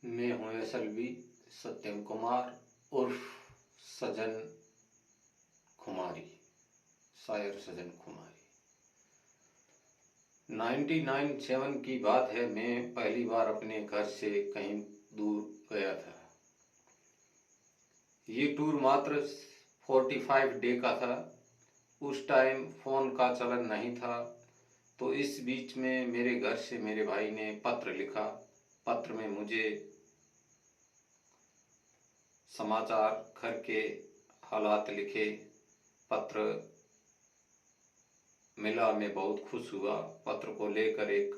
मैं हूँ एसएलवी सत्यम कुमार उर्फ सजन खुमारी, शायर सजन खुमारी। 1997 की बात है। मैं पहली बार अपने घर से कहीं दूर गया था। ये टूर मात्र 45 डे का था। उस टाइम फ़ोन का चलन नहीं था, तो इस बीच में मेरे घर से मेरे भाई ने पत्र लिखा। पत्र में मुझे समाचार घर के हालात लिखे। पत्र मिला, मैं बहुत खुश हुआ। पत्र को लेकर एक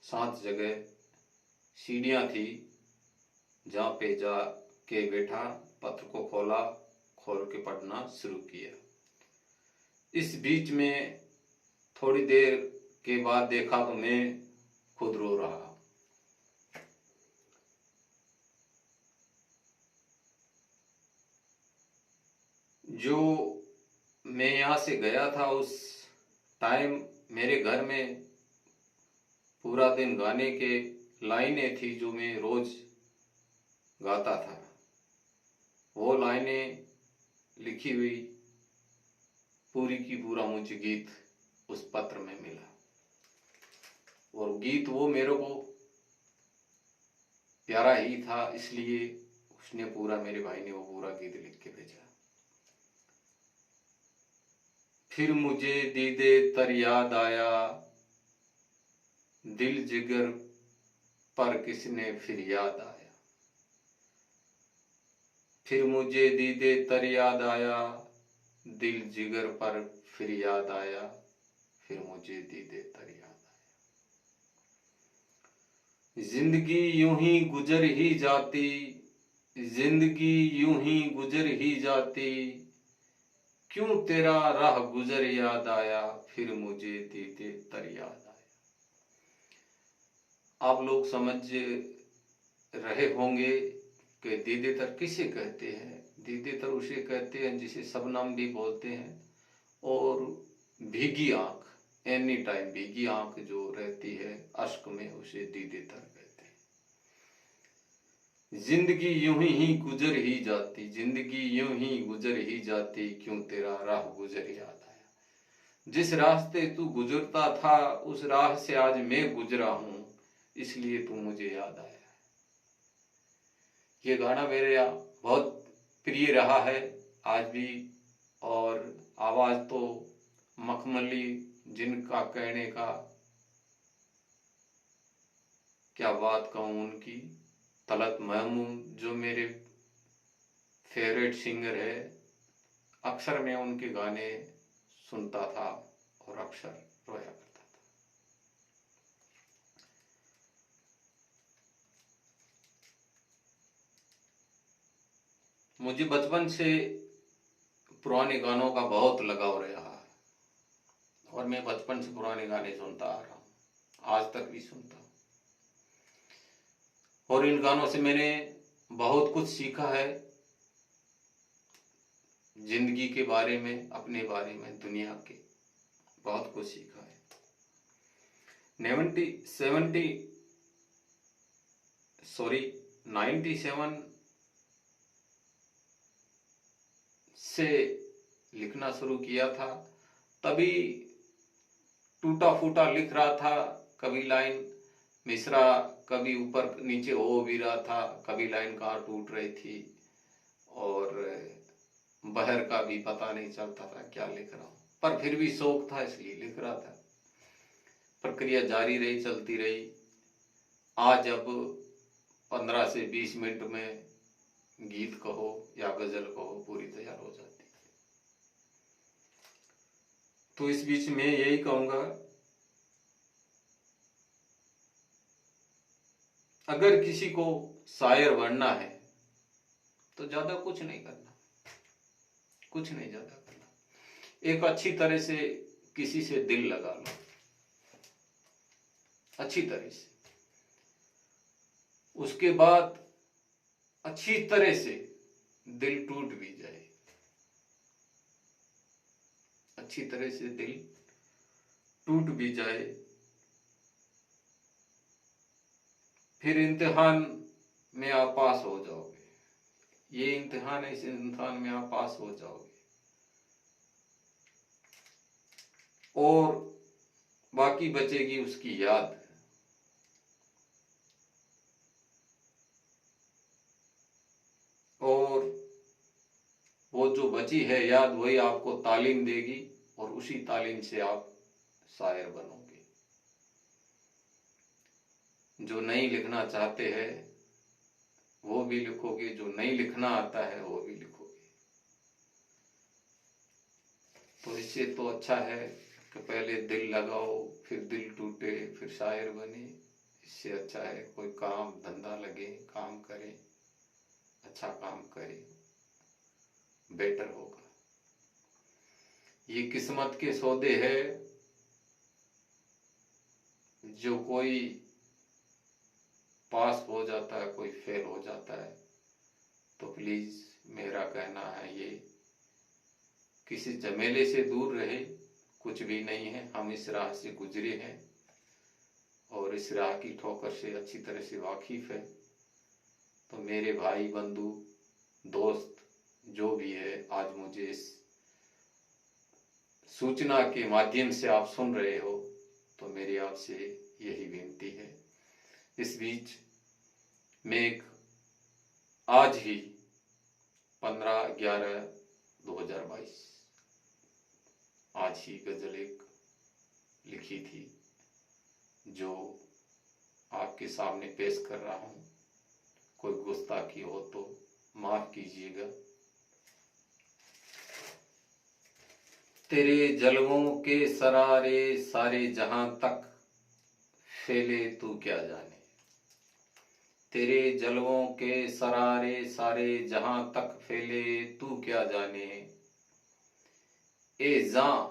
शांत जगह सीढ़ियाँ थी, जहाँ पे जा के बैठा, पत्र को खोला, खोल के पढ़ना शुरू किया। इस बीच में थोड़ी देर के बाद देखा तो मैं खुद रो रहा। जो मैं यहाँ से गया था उस टाइम मेरे घर में पूरा दिन गाने के लाइनें थी जो मैं रोज गाता था। वो लाइनें लिखी हुई पूरी की पूरा मुझे गीत उस पत्र में मिला, और गीत वो मेरे को प्यारा ही था, इसलिए उसने पूरा, मेरे भाई ने वो पूरा गीत लिख के भेजा। फिर मुझे दीदे तर याद आया, दिल जिगर पर किसने फिर याद आया। फिर मुझे दीदे तर याद आया, दिल जिगर पर फिर याद आया। फिर मुझे दीदे तर याद आया। जिंदगी यूं ही गुजर ही जाती, जिंदगी यूं ही गुजर ही जाती, क्यों तेरा राह गुजर याद आया। फिर मुझे दीदे तर याद आया। आप लोग समझ रहे होंगे कि दीदेतर किसे कहते हैं। दीदेतर उसे कहते हैं जिसे शबनम भी बोलते हैं, और भीगी आंख, एनी टाइम भीगी आंख जो रहती है अश्क में, उसे दीदेतर कहते हैं। जिंदगी यूं ही गुजर ही जाती, जिंदगी यूं ही गुजर ही जाती, क्यों तेरा राह गुजर याद आया। जिस रास्ते तू गुजरता था उस राह से आज मैं गुजरा हूं, इसलिए तू मुझे याद आया। ये गाना मेरे बहुत प्रिय रहा है आज भी, और आवाज तो मखमली, जिनका कहने का क्या बात कहूँ उनकी। तलत महमूद जो मेरे फेवरेट सिंगर है, अक्सर मैं उनके गाने सुनता था और अक्सर रोया करता था। मुझे बचपन से पुराने गानों का बहुत लगाव रहा है, और मैं बचपन से पुराने गाने सुनता आ रहा हूँ, आज तक भी सुनता हूँ। और इन गानों से मैंने बहुत कुछ सीखा है, जिंदगी के बारे में, अपने बारे में, दुनिया के बहुत कुछ सीखा है। 97 से लिखना शुरू किया था। तभी टूटा फूटा लिख रहा था, कभी लाइन मिसरा कभी ऊपर नीचे हो भी रहा था, कभी लाइन कहाँ टूट रही थी, और बहर का भी पता नहीं चलता था क्या लिख रहा हूँ, पर फिर भी शौक था इसलिए लिख रहा था। प्रक्रिया जारी रही, चलती रही। आज अब 15 से 20 मिनट में गीत कहो या गजल कहो पूरी तैयार हो जाती है। तो इस बीच में यही कहूंगा, अगर किसी को शायर बनना है तो ज्यादा कुछ नहीं करना, कुछ नहीं ज्यादा करना। एक अच्छी तरह से किसी से दिल लगा लो, अच्छी तरह से। उसके बाद अच्छी तरह से दिल टूट भी जाए, अच्छी तरह से दिल टूट भी जाए, फिर इम्तिहान में आप पास हो जाओगे। ये इम्तिहान है, इस इम्तिहान में आप पास हो जाओगे। और बाकी बचेगी उसकी याद। और वो जो बची है याद, वही आपको तालीम देगी और उसी तालीम से आप शायर बनोगे। जो नहीं लिखना चाहते हैं वो भी लिखोगे, जो नहीं लिखना आता है वो भी लिखोगे। तो इससे तो अच्छा है कि पहले दिल लगाओ, फिर दिल टूटे, फिर शायर बने। इससे अच्छा है कोई काम धंधा लगे, काम करें, अच्छा काम करें, बेटर होगा। ये किस्मत के सौदे है। जो कोई पास हो जाता है, कोई फेल हो जाता है, तो प्लीज मेरा कहना है ये, किसी झमेले से दूर रहे। कुछ भी नहीं है, हम इस राह से गुजरे हैं और इस राह की ठोकर से अच्छी तरह से वाकिफ है। तो मेरे भाई बंधु दोस्त जो भी है, आज मुझे इस सूचना के माध्यम से आप सुन रहे हो, तो मेरी आपसे यही विनती है। इस बीच मैं एक आज ही 15/11/2022 आज ही गजल एक लिखी थी, जो आपके सामने पेश कर रहा हूँ। कोई गुस्ताखी हो तो माफ कीजिएगा। तेरे जलवों के सरारे सारे जहां तक फैले तू क्या जाने। तेरे जलवों के सरारे सारे जहां तक फैले तू क्या जाने। ए जां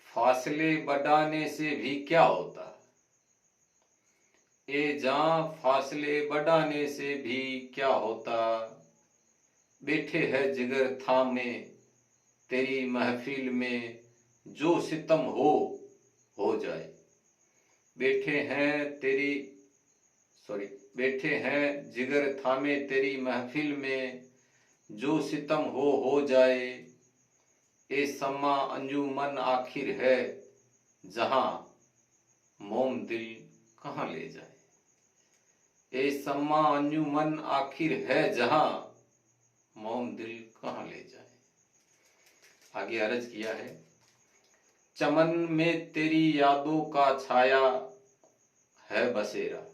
फासले बढ़ाने से भी क्या होता। ए जां फासले बढ़ाने से भी क्या होता। बैठे है जिगर थामे तेरी महफिल में जो सितम हो जाए। बैठे हैं बैठे हैं जिगर थामे तेरी महफिल में जो सितम हो जाए। ए सम्मा अंजुमन आखिर है जहां मोम दिल कहाँ ले जाए। ए सम्मा अंजुमन आखिर है जहां मोम दिल कहाँ ले जाए। आगे अर्ज किया है, चमन में तेरी यादों का छाया है बसेरा।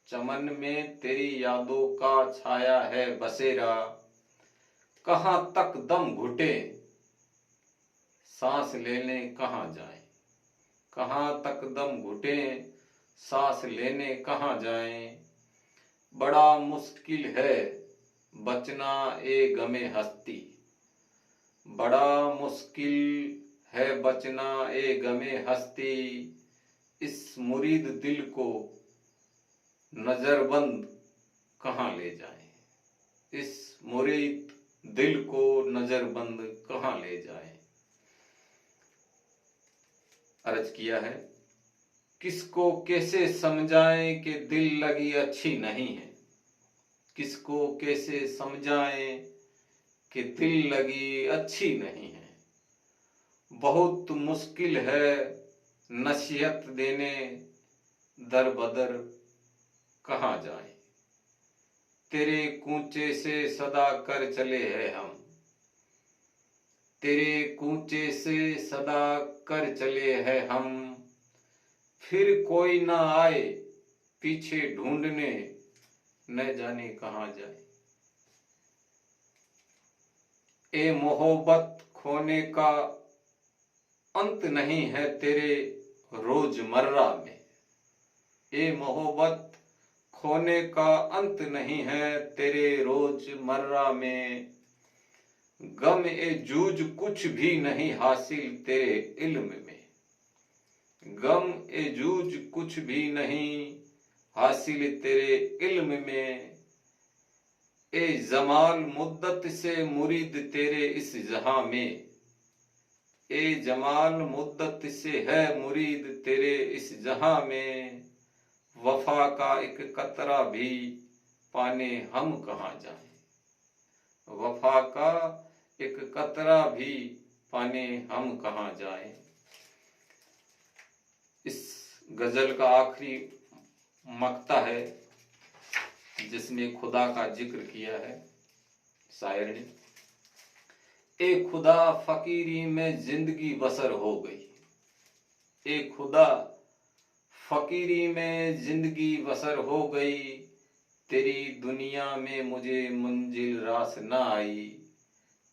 चमन में तेरी यादों का छाया है बसेरा। कहाँ तक दम घुटे सांस लेने कहाँ जाए। कहाँ तक दम घुटे सांस लेने कहाँ जाए। बड़ा मुश्किल है बचना ए गमे हस्ती। बड़ा मुश्किल है बचना ए गमे हस्ती। इस मुरीद दिल को नजरबंद कहाँ ले जाए। इस मुरीद दिल को नजरबंद कहाँ ले जाए। अर्ज किया है, किसको कैसे समझाएं कि दिल लगी अच्छी नहीं है। किसको कैसे समझाएं कि दिल लगी अच्छी नहीं है। बहुत मुश्किल है नसीहत देने दर बदर कहाँ जाए। तेरे कूचे से सदा कर चले हैं हम। तेरे कूचे से सदा कर चले हैं हम। फिर कोई ना आए पीछे ढूंढने न जाने कहाँ जाए। ए मोहब्बत खोने का अंत नहीं है तेरे रोजमर्रा में। ए मोहब्बत खोने का अंत नहीं है तेरे रोजमर्रा में। गम ए जूझ कुछ भी नहीं हासिल तेरे इल्म में। गम ए जूझ कुछ भी नहीं हासिल तेरे इल्म में। ए जमाल मुद्दत से मुरीद तेरे इस जहां में। ए जमाल मुद्दत से है मुरीद तेरे इस जहां में। वफा का एक कतरा भी पाने हम कहाँ जाएं। वफा का एक कतरा भी पाने हम कहाँ जाएं। इस गजल का आखिरी मक्ता है जिसमें खुदा का जिक्र किया है शायर ने। ए खुदा फकीरी में जिंदगी बसर हो गई। ए खुदा फकीरी में जिंदगी बसर हो गई। तेरी दुनिया में मुझे मंजिल रास ना आई।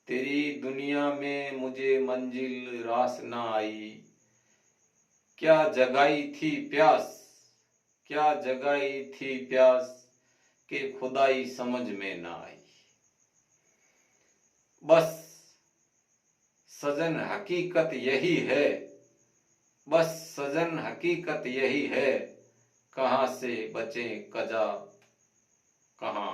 तेरी दुनिया में मुझे मंजिल रास ना आई। क्या जगाई थी प्यास, क्या जगाई थी प्यास के खुदाई समझ में ना आई। बस सजन हकीकत यही है, बस सजन हकीकत यही है, कहाँ से बचे कजा कहाँ